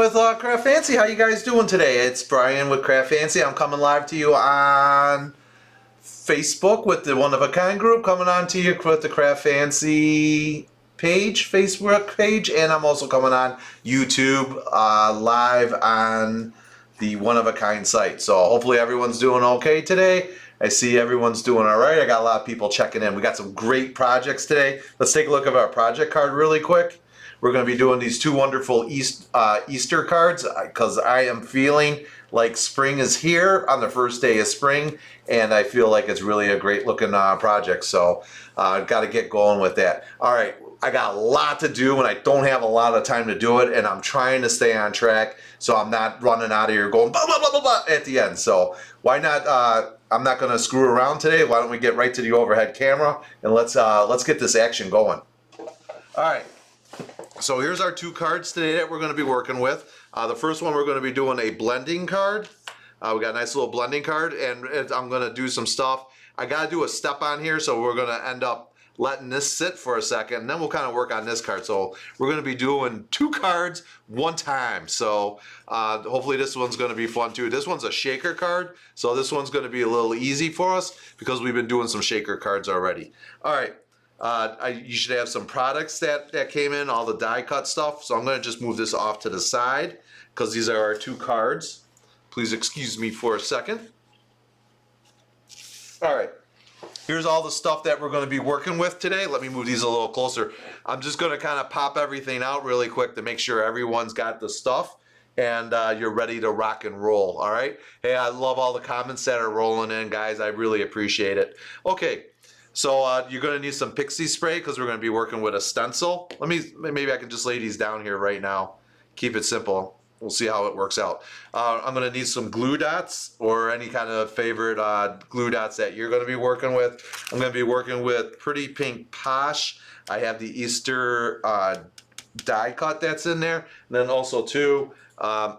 with CraftFancy. How you guys doing today? It's Brian with CraftFancy. I'm coming live to you on Facebook with the One of a Kind group, coming on to you with the CraftFancy page, Facebook page, and I'm also coming on YouTube live on the One of a Kind site. So hopefully everyone's doing okay today. I see everyone's doing all right. I got a lot of people checking in. We got some great projects today. Let's take a look at our project card really quick. We're going to be doing these two wonderful Easter cards because I am feeling like spring is here on the first day of spring, and I feel like it's really a great looking project. So I've got to get going with that. All right, I got a lot to do and I don't have a lot of time to do it, and I'm trying to stay on track so I'm not running out of here going blah, blah, blah, blah, blah at the end. So why not, I'm not going to screw around today. Why don't we get right to the overhead camera and let's get this action going. All right. So here's our two cards today that we're going to be working with. The first one we're going to be doing a blending card. We got a nice little blending card, and I'm going to do some stuff. I got to do a step on here, so we're going to end up letting this sit for a second, and then we'll kind of work on this card. So we're going to be doing two cards one time. So hopefully this one's going to be fun too. This one's a shaker card, so this one's going to be a little easy for us because we've been doing some shaker cards already. All right. You should have some products that came in, all the die cut stuff. So I'm going to just move this off to the side because these are our two cards. Please excuse me for a second. All right. Here's all the stuff that we're going to be working with today. Let me move these a little closer. I'm just going to kind of pop everything out really quick to make sure everyone's got the stuff and you're ready to rock and roll. All right. Hey, I love all the comments that are rolling in, guys. I really appreciate it. Okay. So you're going to need some pixie spray because we're going to be working with a stencil. Maybe I can just lay these down here right now. Keep it simple. We'll see how it works out. I'm going to need some glue dots or any kind of favorite glue dots that you're going to be working with. I'm going to be working with Pretty Pink Posh. I have the Easter die cut that's in there. And then also too, I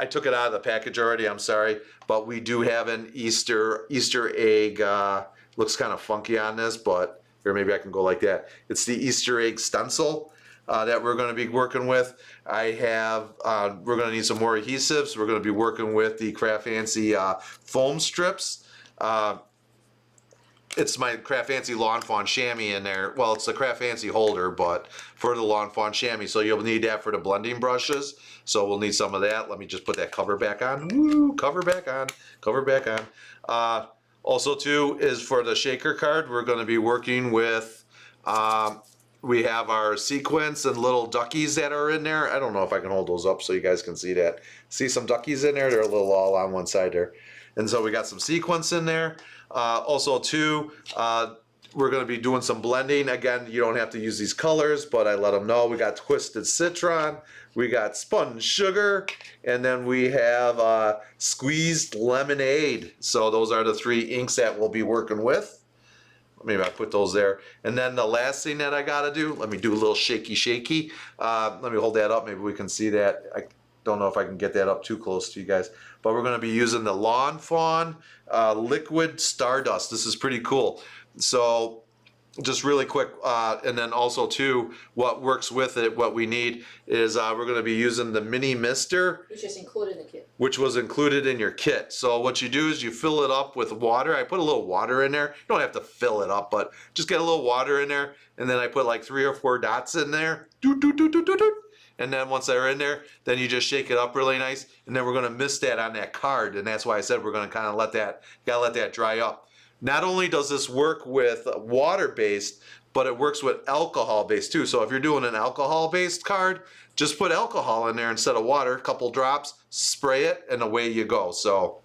took it out of the package already, I'm sorry. But we do have an Easter egg. Looks kind of funky on this, but here, maybe I can go like that. It's the Easter egg stencil that we're going to be working with. I have, we're going to need some more adhesives. We're going to be working with the CraftFancy foam strips. It's my CraftFancy Lawn Fawn chamois in there. Well, it's the CraftFancy holder, but for the Lawn Fawn chamois. So you'll need that for the blending brushes. So we'll need some of that. Let me just put that cover back on. Woo, cover back on, cover back on. Also too is for the shaker card, we're going to be working with, we have our sequins and little duckies that are in there. I don't know if I can hold those up so you guys can see that. See some duckies in there? They're a little all on one side there. And so we got some sequins in there. Also too, we're going to be doing some blending. Again, you don't have to use these colors, but I let them know. We got Twisted Citron, we got Spun Sugar, and then we have Squeezed Lemonade. So those are the three inks that we'll be working with. Maybe I put those there. And then the last thing that I got to do, let me do a little shaky. Let me hold that up. Maybe we can see that. I don't know if I can get that up too close to you guys. But we're going to be using the Lawn Fawn Liquid Stardust. This is pretty cool. So just really quick, and then also too, what works with it, what we need is we're going to be using the Mini Mister, which is included in the kit. Which was included in your kit. So what you do is you fill it up with water. I put a little water in there. You don't have to fill it up, but just get a little water in there, and then I put like 3 or 4 dots in there. And then once they're in there, then you just shake it up really nice, and then we're going to mist that on that card, and that's why I said we're going to kind of let that dry up. Not only does this work with water-based, but it works with alcohol-based too. So if you're doing an alcohol-based card, just put alcohol in there instead of water, a couple drops, spray it, and away you go. So,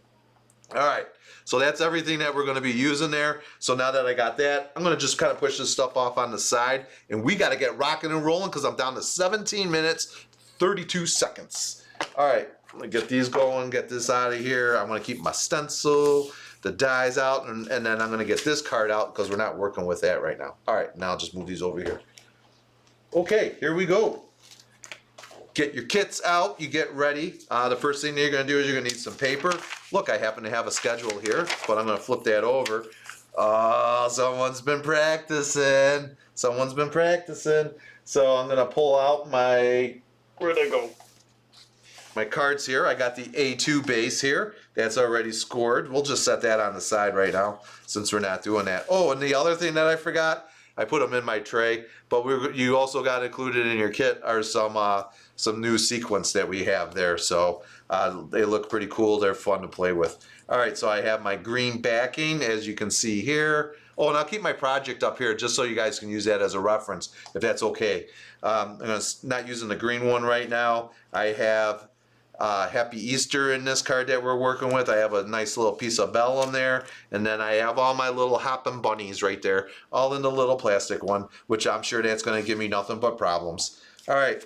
all right. So that's everything that we're going to be using there. So now that I got that, I'm going to just kind of push this stuff off on the side, and we got to get rocking and rolling because I'm down to 17 minutes, 32 seconds. All right. I'm going to get these going, get this out of here. I'm going to keep my stencil, the dies out, and then I'm going to get this card out because we're not working with that right now. All right, now I'll just move these over here. Okay, here we go. Get your kits out, you get ready. The first thing you're going to do is you're going to need some paper. Look, I happen to have a schedule here, but I'm going to flip that over. Oh, someone's been practicing. Someone's been practicing. So I'm going to pull out my, where'd I go? my cards here. I got the A2 base here. That's already scored. We'll just set that on the side right now since we're not doing that. Oh, and the other thing that I forgot, I put them in my tray, but you also got included in your kit are some new sequins that we have there. So they look pretty cool. They're fun to play with. All right, so I have my green backing, as you can see here. Oh, and I'll keep my project up here just so you guys can use that as a reference, if that's okay. I'm not using the green one right now. I have Happy Easter in this card that we're working with. I have a nice little piece of vellum there, and then I have all my little hopping bunnies right there, all in the little plastic one, which I'm sure that's going to give me nothing but problems. All right,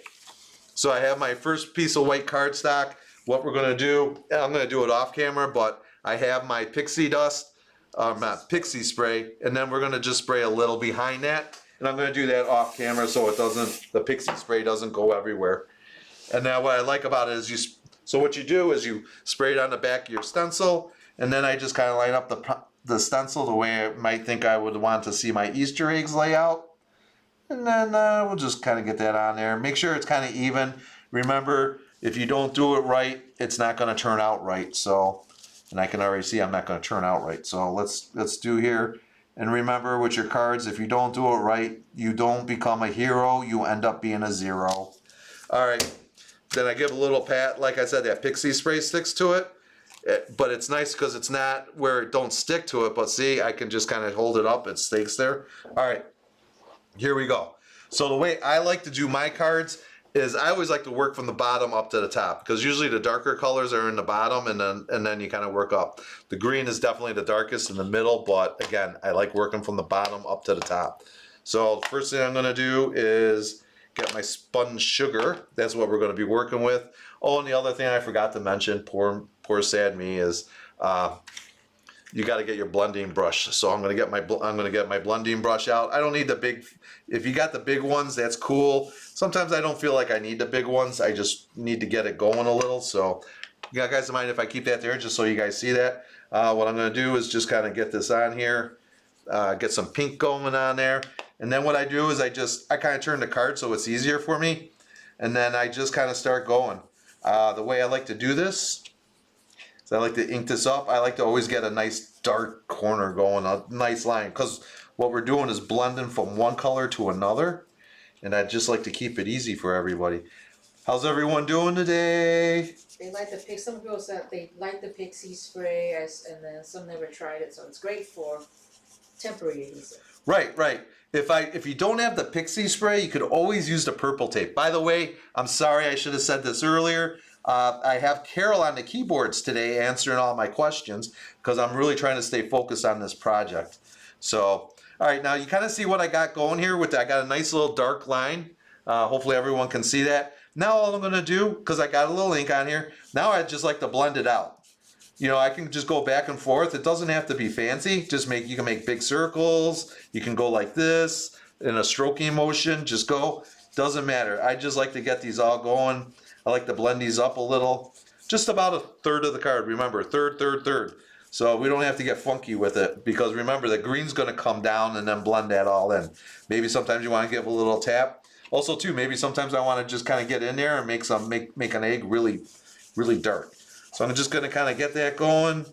so I have my first piece of white cardstock. What we're going to do, I'm going to do it off camera, but I have my pixie dust, not pixie spray, and then we're going to just spray a little behind that, and I'm going to do that off camera so the pixie spray doesn't go everywhere. And now what I like about it is so what you do is you spray it on the back of your stencil, and then I just kind of line up the stencil the way I might think I would want to see my Easter eggs lay out. And then we'll just kind of get that on there. Make sure it's kind of even. Remember, if you don't do it right, it's not going to turn out right. So, and I can already see I'm not going to turn out right. So let's do here. And remember with your cards, if you don't do it right, you don't become a hero. You end up being a 0. All right. Then I give a little pat. Like I said, that pixie spray sticks to it. But it's nice because it's not where it don't stick to it. But see, I can just kind of hold it up. It sticks there. All right. Here we go. So the way I like to do my cards is I always like to work from the bottom up to the top, because usually the darker colors are in the bottom, and then you kind of work up. The green is definitely the darkest in the middle, but again, I like working from the bottom up to the top. So the first thing I'm going to do is get my spun sugar. That's what we're going to be working with. Oh, and the other thing I forgot to mention, poor sad me, is you got to get your blending brush. So I'm going to get my blending brush out. I don't need the big. If you got the big ones, that's cool. Sometimes I don't feel like I need the big ones. I just need to get it going a little. So, you guys mind if I keep that there just so you guys see that? What I'm going to do is just kind of get this on here, get some pink going on there, and then what I do is I kind of turn the card so it's easier for me, and then I just kind of start going. The way I like to do this. So I like to ink this up. I like to always get a nice dark corner going, a nice line, because what we're doing is blending from one color to another, and I just like to keep it easy for everybody. How's everyone doing today? They like the pick. Some girls that they like the pixie spray, and then some never tried it, so it's great for temporary adhesive. Right. If you don't have the pixie spray, you could always use the purple tape. By the way, I'm sorry, I should have said this earlier. I have Carol on the keyboards today answering all my questions because I'm really trying to stay focused on this project. So, all right, now you kind of see what I got going here. I got a nice little dark line. Hopefully everyone can see that. Now all I'm going to do, because I got a little ink on here, now I just like to blend it out. You know, I can just go back and forth. It doesn't have to be fancy. You can make big circles. You can go like this in a stroking motion. Just go. Doesn't matter. I just like to get these all going. I like to blend these up a little. Just about a third of the card. Remember, third. So we don't have to get funky with it, because remember, the green's going to come down and then blend that all in. Maybe sometimes you want to give a little tap. Also, too, maybe sometimes I want to just kind of get in there and make an egg really, really dark. So I'm just going to kind of get that going.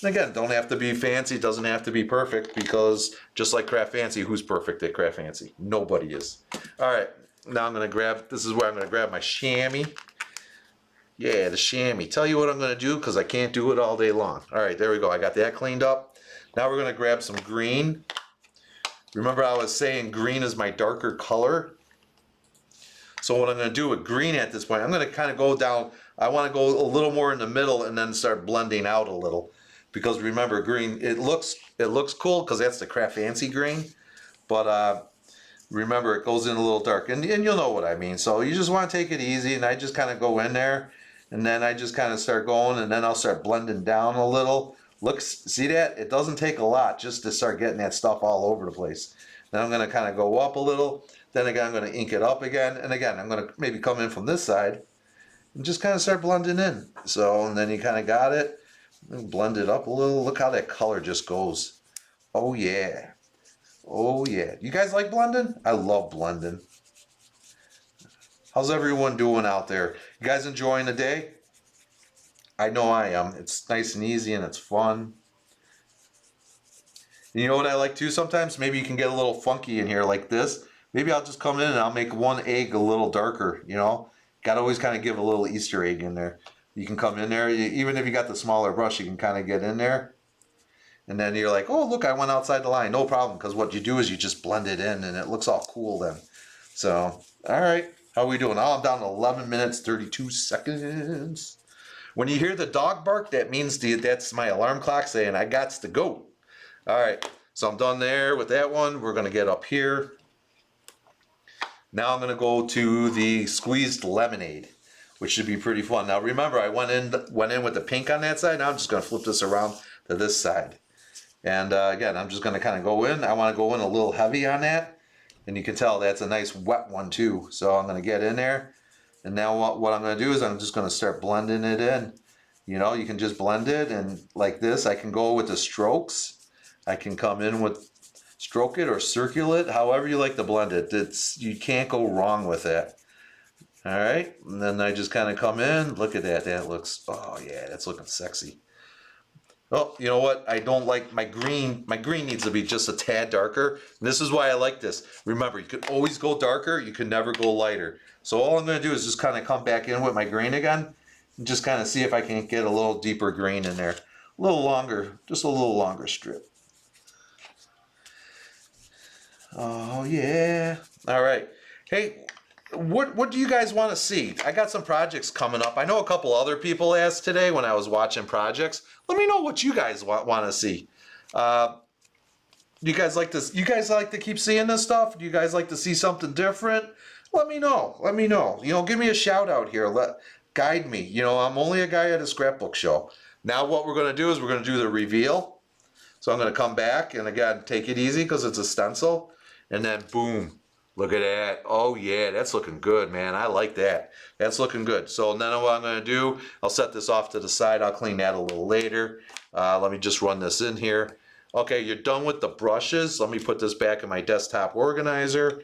And again, don't have to be fancy. It doesn't have to be perfect, because just like CraftFancy, who's perfect at CraftFancy? Nobody is. All right, now this is where I'm going to grab my chamois. Yeah, the chamois. Tell you what I'm going to do, because I can't do it all day long. All right, there we go. I got that cleaned up. Now we're going to grab some green. Remember I was saying green is my darker color. So what I'm going to do with green at this point, I'm going to kind of go down. I want to go a little more in the middle and then start blending out a little. Because remember, green, it looks cool because that's the CraftFancy green. But remember, it goes in a little dark. And you'll know what I mean. So you just want to take it easy, and I just kind of go in there. And then I just kind of start going, and then I'll start blending down a little. Look, see that? It doesn't take a lot just to start getting that stuff all over the place. Then I'm going to kind of go up a little. Then again, I'm going to ink it up again. And again, I'm going to maybe come in from this side and just kind of start blending in. So, and then you kind of got it. And blend it up a little. Look how that color just goes. Oh, yeah. Oh, yeah. You guys like blending? I love blending. How's everyone doing out there? You guys enjoying the day? I know I am. It's nice and easy and it's fun. You know what I like too sometimes? Maybe you can get a little funky in here like this. Maybe I'll just come in and I'll make one egg a little darker, you know? Gotta always kind of give a little Easter egg in there. You can come in there, even if you got the smaller brush, you can kind of get in there. And then you're like, oh, look, I went outside the line. No problem, because what you do is you just blend it in and it looks all cool then. So, all right. How are we doing? Oh, I'm down to 11 minutes, 32 seconds. When you hear the dog bark, that means that's my alarm clock saying I gots to go. All right, so I'm done there with that one. We're gonna get up here. Now I'm gonna go to the squeezed lemonade, which should be pretty fun. Now remember, I went in with the pink on that side. Now I'm just gonna flip this around to this side. And again, I'm just gonna kind of go in. I wanna go in a little heavy on that. And you can tell that's a nice wet one too. So I'm gonna get in there. And now what I'm gonna do is I'm just gonna start blending it in. You know, you can just blend it and like this. I can go with the strokes. I can come in with stroke it or circle it, however you like to blend it. You can't go wrong with that. All right, and then I just kind of come in. Look at that. That looks, oh yeah, that's looking sexy. Oh, you know what? I don't like my green. My green needs to be just a tad darker. And this is why I like this. Remember, you can always go darker. You can never go lighter. So all I'm going to do is just kind of come back in with my green again and just kind of see if I can get a little deeper green in there. A little longer, just a little longer strip. Oh yeah. All right. Hey, what do you guys want to see? I got some projects coming up. I know a couple other people asked today when I was watching projects. Let me know what you guys want to see. You guys like this? You guys like to keep seeing this stuff? Do you guys like to see something different? Let me know. Let me know. You know, give me a shout out here. Guide me. You know, I'm only a guy at a scrapbook show. Now what we're going to do is we're going to do the reveal. So I'm going to come back and again, take it easy because it's a stencil. And then boom, look at that. Oh yeah, that's looking good, man. I like that. That's looking good. So then what I'm going to do, I'll set this off to the side. I'll clean that a little later. Let me just run this in here. Okay, you're done with the brushes. Let me put this back in my desktop organizer,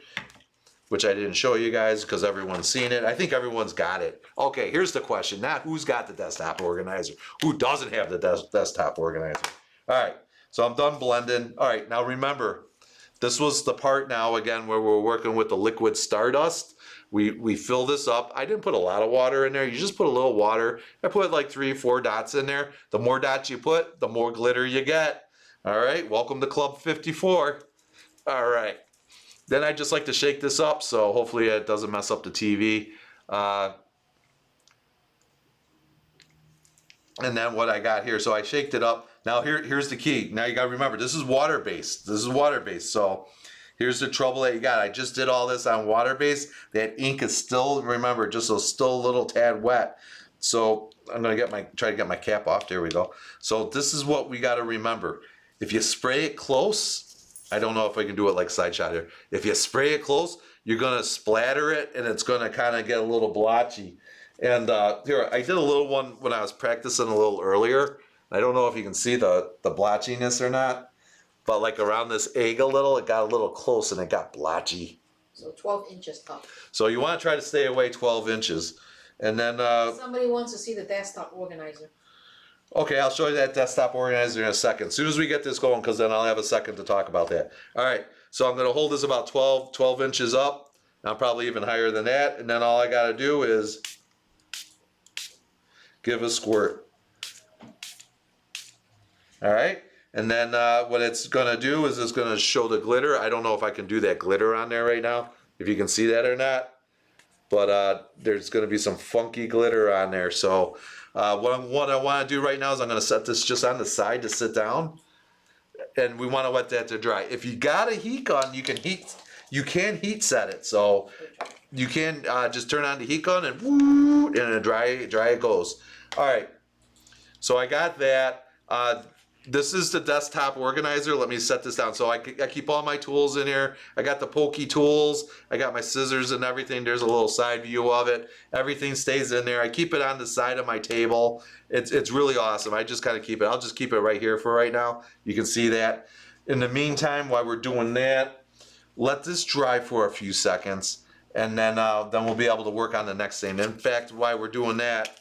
which I didn't show you guys because everyone's seen it. I think everyone's got it. Okay, here's the question. Not who's got the desktop organizer. Who doesn't have the desktop organizer? All right, so I'm done blending. All right, now remember, this was the part now, again, where we're working with the liquid stardust. We fill this up. I didn't put a lot of water in there. You just put a little water. I put like 3 or 4 dots in there. The more dots you put, the more glitter you get. All right, welcome to Club 54. All right. Then I just like to shake this up, so hopefully it doesn't mess up the TV. And then what I got here, so I shaked it up. Now here's the key. Now you gotta remember, this is water-based. This is water-based, so here's the trouble that you got. I just did all this on water-based. That ink is still, remember, just still a little tad wet. So I'm gonna try to get my cap off. There we go. So this is what we gotta remember. If you spray it close, I don't know if I can do it like side shot here. If you spray it close, you're gonna splatter it and it's gonna kind of get a little blotchy. And here, I did a little one when I was practicing a little earlier. I don't know if you can see the blotchiness or not, but like around this egg a little, it got a little close and it got blotchy. So 12 inches up. So you want to try to stay away 12 inches. And then... somebody wants to see the desktop organizer. Okay, I'll show you that desktop organizer in a second. As soon as we get this going, because then I'll have a second to talk about that. All right, so I'm going to hold this about 12 inches up. I'm probably even higher than that. And then all I got to do is give a squirt. All right, and then what it's going to do is it's going to show the glitter. I don't know if I can do that glitter on there right now, if you can see that or not. But there's going to be some funky glitter on there. So what I want to do right now is I'm going to set this just on the side to sit down. And we want to let that to dry. If you got a heat gun, you can heat set it. So you can just turn on the heat gun and woo, and dry it goes. All right, so I got that. This is the desktop organizer. Let me set this down. So I keep all my tools in here. I got the pokey tools. I got my scissors and everything. There's a little side view of it. Everything stays in there. I keep it on the side of my table. It's really awesome. I just kind of keep it. I'll just keep it right here for right now. You can see that. In the meantime, while we're doing that, let this dry for a few seconds. and then we'll be able to work on the next thing. In fact, while we're doing that,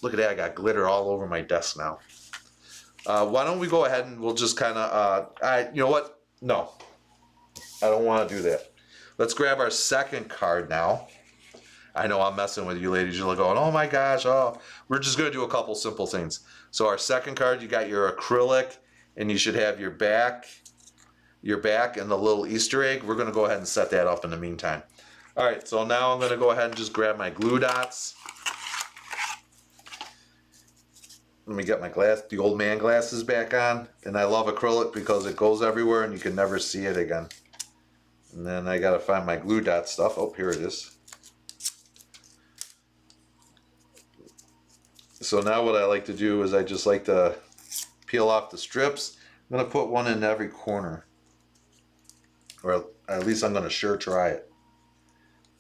look at that, I got glitter all over my desk now. Why don't we go ahead and we'll just kind of, you know what? No, I don't want to do that. Let's grab our second card now. I know I'm messing with you ladies. You're going, oh my gosh, oh. We're just going to do a couple simple things. So our second card, you got your acrylic, and you should have your back and the little Easter egg. We're going to go ahead and set that up in the meantime. All right, so now I'm going to go ahead and just grab my glue dots. Let me get my the old man glasses back on. And I love acrylic because it goes everywhere and you can never see it again. And then I got to find my glue dot stuff. Oh, here it is. So now what I like to do is I just like to peel off the strips. I'm going to put one in every corner. Or at least I'm going to sure try it.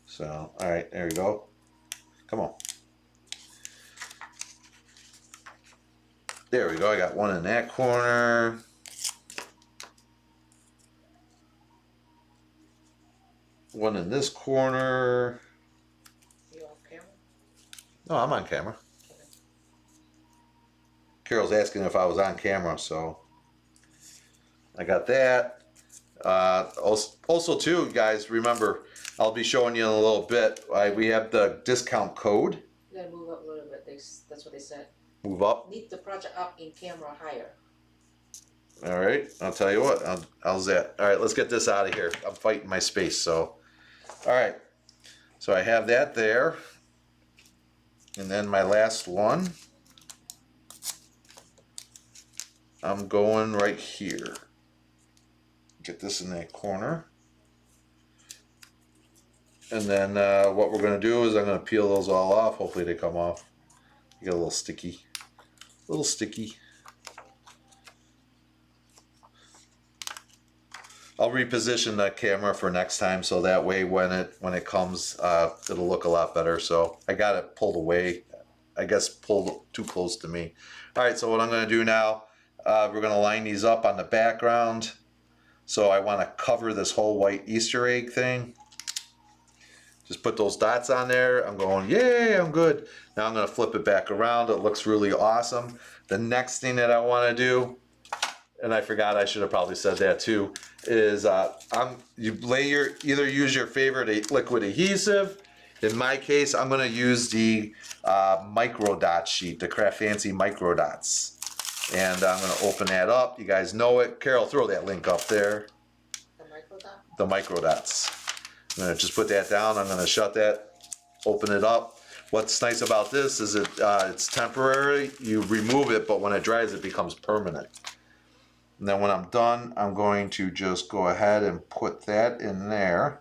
So, alright, there we go. Come on. There we go, I got one in that corner. One in this corner. You off camera? No, I'm on camera. Okay. Carol's asking if I was on camera, so I got that. Also too, guys, remember, I'll be showing you in a little bit. We have the discount code. You gotta move up a little bit. That's what they said. Move up. Need the project up in camera higher. All right, I'll tell you what. How's that? All right, let's get this out of here. I'm fighting my space, so. All right, so I have that there. And then my last one. I'm going right here. Get this in that corner. And then what we're going to do is I'm going to peel those all off. Hopefully they come off. You get a little sticky. A little sticky. I'll reposition the camera for next time so that way when it comes it'll look a lot better. So I got it pulled away. I guess pulled too close to me. Alright, so what I'm going to do now, we're going to line these up on the background. So I want to cover this whole white Easter egg thing. Just put those dots on there. I'm going, yay, I'm good. Now I'm going to flip it back around. It looks really awesome. The next thing that I want to do, and I forgot, I should have probably said that too, is you either use your favorite liquid adhesive. In my case, I'm going to use the micro dot sheet, the CraftFancy micro dots. And I'm going to open that up. You guys know it. Carol, throw that link up there. The micro dot? The micro dots. I'm going to just put that down. I'm going to shut that, open it up. What's nice about this is it's temporary. You remove it, but when it dries, it becomes permanent. And then when I'm done, I'm going to just go ahead and put that in there.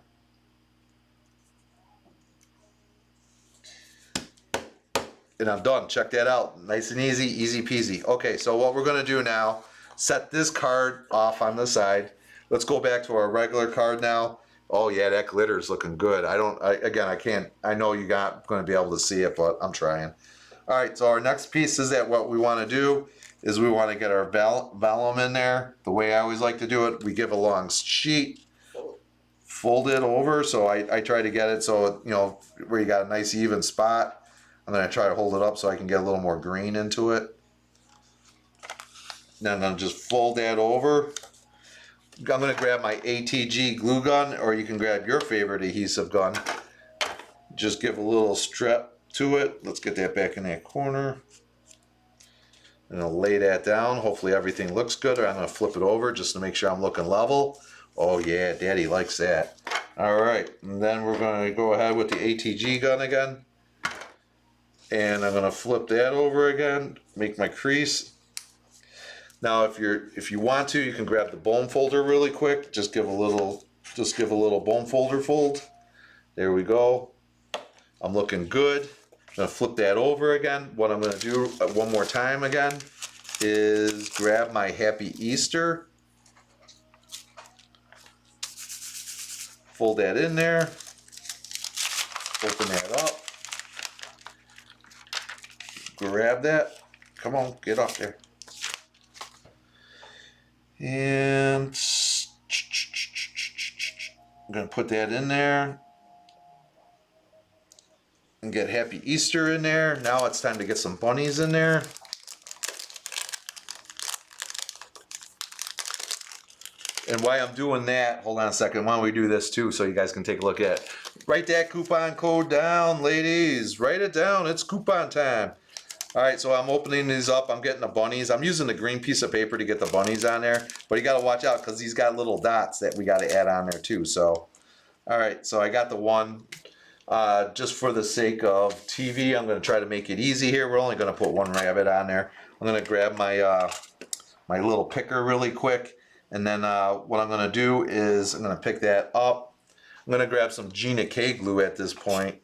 And I'm done. Check that out. Nice and easy, easy peasy. Okay, so what we're going to do now, set this card off on the side. Let's go back to our regular card now. Oh yeah, that glitter is looking good. I can't, I know you're not going to be able to see it, but I'm trying. All right, so our next piece is that what we want to do is we want to get our vellum in there. The way I always like to do it, we give a long sheet, fold it over. So I try to get it so, you know, where you got a nice even spot. I'm going to try to hold it up so I can get a little more green into it. Then I'm going to just fold that over. I'm going to grab my ATG glue gun, or you can grab your favorite adhesive gun. Just give a little strip to it. Let's get that back in that corner. And I'll lay that down. Hopefully everything looks good. Or I'm going to flip it over just to make sure I'm looking level. Oh yeah, Daddy likes that. Alright, and then we're going to go ahead with the ATG gun again. And I'm going to flip that over again. Make my crease. Now, if you want to, you can grab the bone folder really quick. Just give a little bone folder fold. There we go. I'm looking good. I'm gonna flip that over again. What I'm gonna do one more time again is grab my Happy Easter. Fold that in there. Open that up. Grab that. Come on, get up there. And I'm going to put that in there. and get Happy Easter in there. Now it's time to get some bunnies in there. And while I'm doing that, hold on a second, why don't we do this too so you guys can take a look at it. Write that coupon code down, ladies. Write it down. It's coupon time. All right, so I'm opening these up. I'm getting the bunnies. I'm using the green piece of paper to get the bunnies on there. But you got to watch out because he's got little dots that we got to add on there too. So, all right, so I got the one. Just for the sake of TV, I'm going to try to make it easy here. We're only going to put one rabbit on there. I'm going to grab my my little picker really quick. And then what I'm going to do is I'm going to pick that up. I'm going to grab some Gina K glue at this point.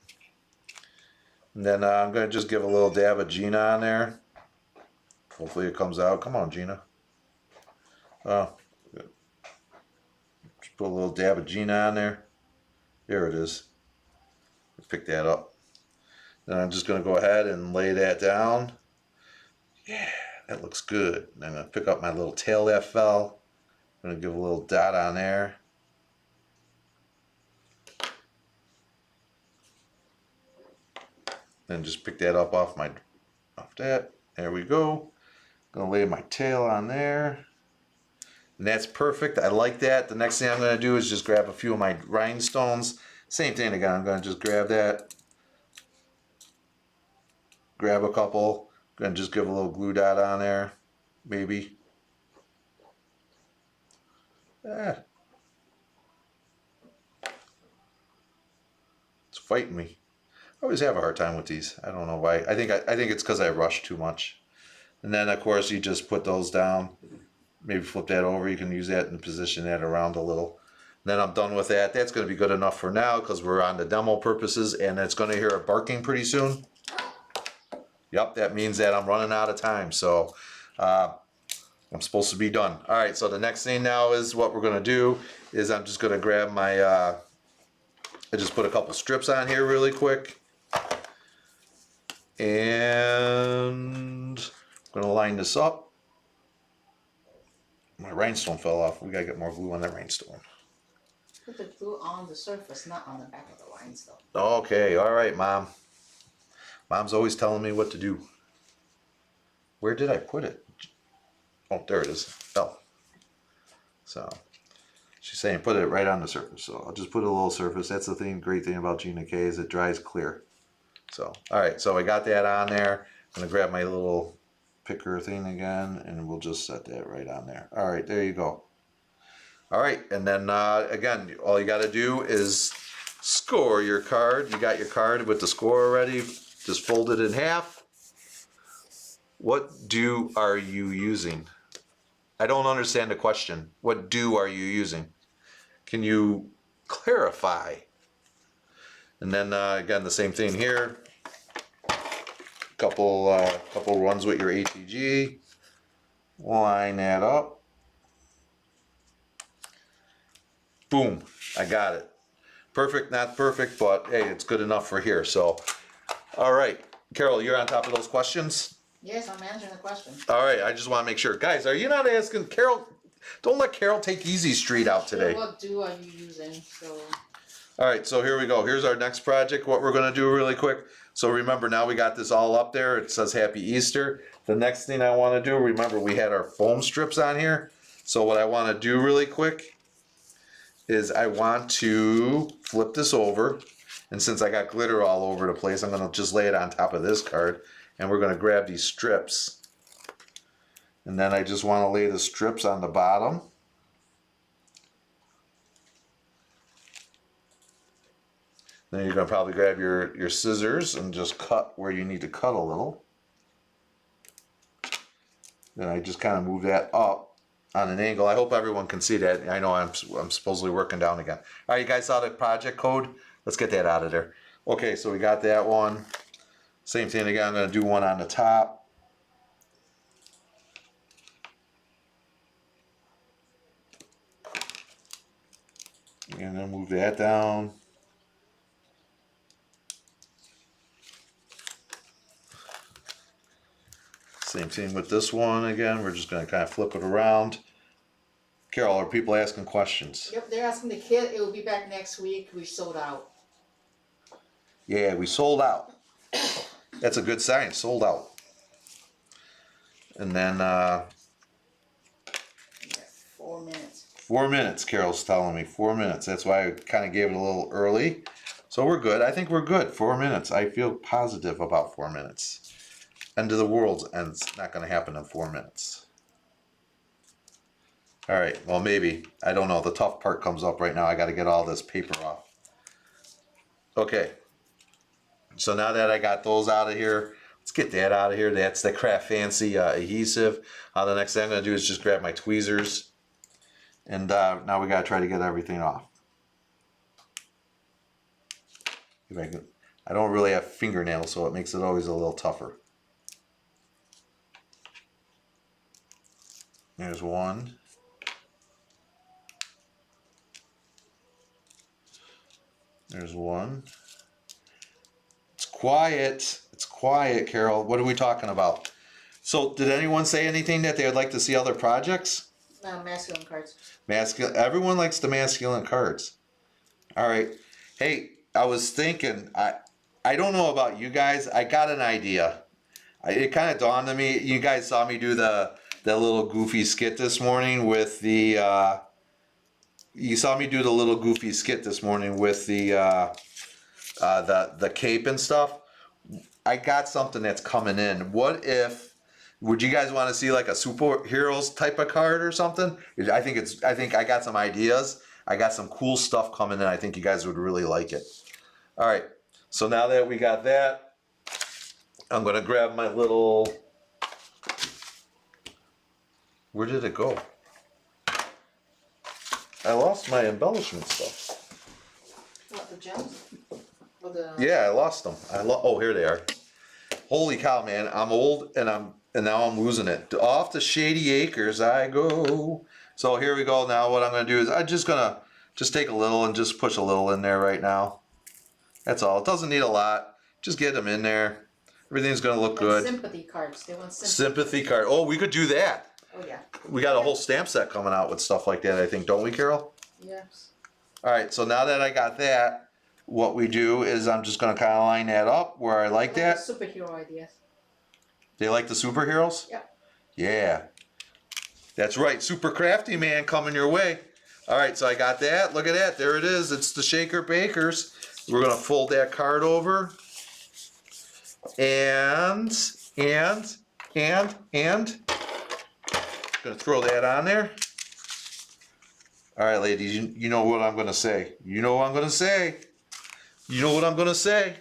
And then I'm going to just give a little dab of Gina on there. Hopefully it comes out. Come on, Gina. Oh, just put a little dab of Gina on there. There it is. Pick that up. Then I'm just going to go ahead and lay that down. Yeah, that looks good. And I'm going to pick up my little tail that fell. I'm going to give a little dot on there. Then just pick that up off that. There we go. Going to lay my tail on there. And that's perfect. I like that. The next thing I'm going to do is just grab a few of my rhinestones. Same thing again. I'm going to just grab that. Grab a couple. Going to just give a little glue dot on there. Maybe. It's fighting me. I always have a hard time with these. I don't know why. I think it's because I rush too much. And then of course you just put those down. Maybe flip that over. You can use that and position that around a little. And then I'm done with that. That's going to be good enough for now because we're on the demo purposes, and it's going to hear it barking pretty soon. Yep, that means that I'm running out of time. So I'm supposed to be done. All right, so the next thing now is what we're going to do is I'm just going to grab my, I just put a couple strips on here really quick. And I'm going to line this up. My rhinestone fell off. We got to get more glue on that rhinestone. Put the glue on the surface, not on the back of the rhinestone. Okay, all right, Mom. Mom's always telling me what to do. Where did I put it? Oh, there it is. Fell. So she's saying put it right on the surface. So I'll just put a little surface. That's the great thing about Gina K is it dries clear. So, all right, so I got that on there. I'm gonna grab my little picker thing again, and we'll just set that right on there. All right, there you go. All right, and then again, all you got to do is score your card. You got your card with the score already. Just fold it in half. What do are you using? I don't understand the question. What do are you using? Can you clarify? And then again, the same thing here. Couple runs with your ATG. Line that up. Boom, I got it. Perfect, not perfect, but hey, it's good enough for here. So, all right, Carol, you're on top of those questions? Yes, I'm answering the question. All right, I just want to make sure. Guys, are you not asking Carol? Don't let Carol take Easy Street out today. So what do are you using? So. All right, so here we go. Here's our next project, what we're going to do really quick. So remember, now we got this all up there. It says Happy Easter. The next thing I want to do, remember we had our foam strips on here. So what I want to do really quick is I want to flip this over. And since I got glitter all over the place, I'm going to just lay it on top of this card. And we're going to grab these strips. And then I just want to lay the strips on the bottom. Then you're going to probably grab your scissors and just cut where you need to cut a little. Then I just kind of move that up on an angle. I hope everyone can see that. I know I'm supposedly working down again. All right, you guys saw the project code? Let's get that out of there. Okay, so we got that one. Same thing again, I'm going to do one on the top. And then move that down. Same thing with this one again. We're just going to kind of flip it around. Carol, are people asking questions? Yep, they're asking the kit. It will be back next week. We sold out. Yeah, we sold out. That's a good sign, sold out. And then, You got 4 minutes. 4 minutes, Carol's telling me, 4 minutes. That's why I kind of gave it a little early. So we're good. I think we're good. 4 minutes. I feel positive about 4 minutes. End of the world, and it's not going to happen in 4 minutes. All right, well, maybe. I don't know. The tough part comes up right now. I got to get all this paper off. Okay. So now that I got those out of here, let's get that out of here. That's the CraftFancy adhesive. The next thing I'm going to do is just grab my tweezers. And now we got to try to get everything off. If I can, I don't really have fingernails, so it makes it always a little tougher. There's one. There's one. It's quiet. It's quiet, Carol. What are we talking about? So, did anyone say anything that they would like to see other projects? Masculine cards. Masculine. Everyone likes the masculine cards. All right. Hey, I was thinking. I don't know about you guys. I got an idea. It kind of dawned on me. You guys saw me do that little goofy skit this morning with the. You saw me do the little goofy skit this morning with the cape and stuff. I got something that's coming in. What if? Would you guys want to see like a superheroes type of card or something? I think I got some ideas. I got some cool stuff coming in. I think you guys would really like it. All right. So now that we got that, I'm gonna grab my little. Where did it go? I lost my embellishment stuff. What, the gems? Or the... Yeah, I lost them. Oh, here they are. Holy cow, man! I'm old and now I'm losing it. Off to Shady Acres I go. So here we go. Now what I'm gonna do is I'm just gonna take a little and just push a little in there right now. That's all. It doesn't need a lot. Just get them in there. Everything's gonna look good. Sympathy cards. They want sympathy card. Oh, we could do that. Oh yeah. We got a whole stamp set coming out with stuff like that, I think, don't we, Carol? Yes. All right, so now that I got that, what we do is I'm just going to kind of line that up where I like that. Superhero ideas. They like the superheroes? Yeah. Yeah. That's right, Super Crafty Man coming your way. All right, so I got that. Look at that. There it is. It's the Shaker Bakers. We're going to fold that card over. And. Gonna throw that on there. All right, ladies, you know what I'm gonna say. You know what I'm gonna say. You know what I'm gonna say.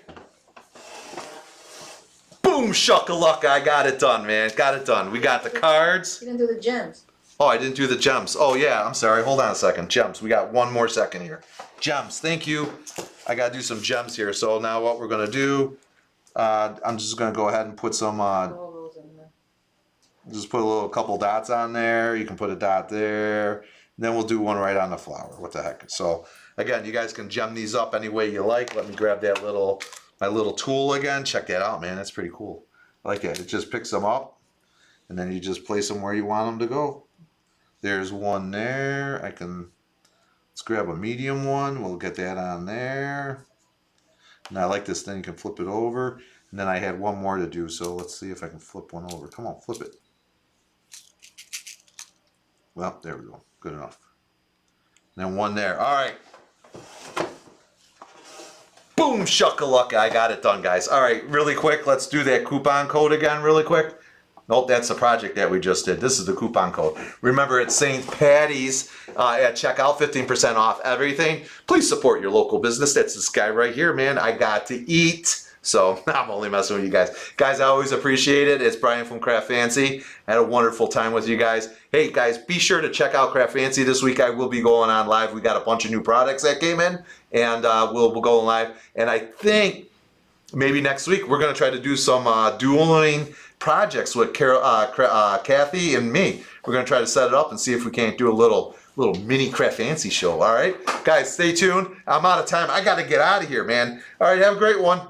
Boom shakalaka! I got it done, man. Got it done. We got the cards. You didn't do the gems. Oh, I didn't do the gems. Oh yeah, I'm sorry. Hold on a second. Gems. We got one more second here. Gems. Thank you. I gotta do some gems here. So now what we're gonna do? I'm just gonna go ahead and put some. Just put a couple dots on there. You can put a dot there. Then we'll do one right on the flower. What the heck? So again, you guys can gem these up any way you like. Let me grab that my little tool again. Check that out, man. That's pretty cool. I like that. It just picks them up, and then you just place them where you want them to go. There's one there. Let's grab a medium one. We'll get that on there. And I like this thing. You can flip it over. And then I had one more to do. So let's see if I can flip one over. Come on, flip it. Well, there we go. Good enough. And then one there. All right. Boom shakalaka. I got it done, guys. All right, really quick. Let's do that coupon code again really quick. Nope, that's the project that we just did. This is the coupon code. Remember, it's St. Patty's at checkout, 15% off everything. Please support your local business. That's this guy right here, man. I got to eat. So I'm only messing with you guys. Guys, I always appreciate it. It's Brian from CraftFancy. I had a wonderful time with you guys. Hey, guys, be sure to check out CraftFancy this week. I will be going on live. We got a bunch of new products that came in, and we'll go live. And I think maybe next week we're going to try to do some dueling projects with Kathy and me. We're going to try to set it up and see if we can't do a little mini CraftFancy show. All right, guys, stay tuned. I'm out of time. I got to get out of here, man. All right, have a great one. Bye.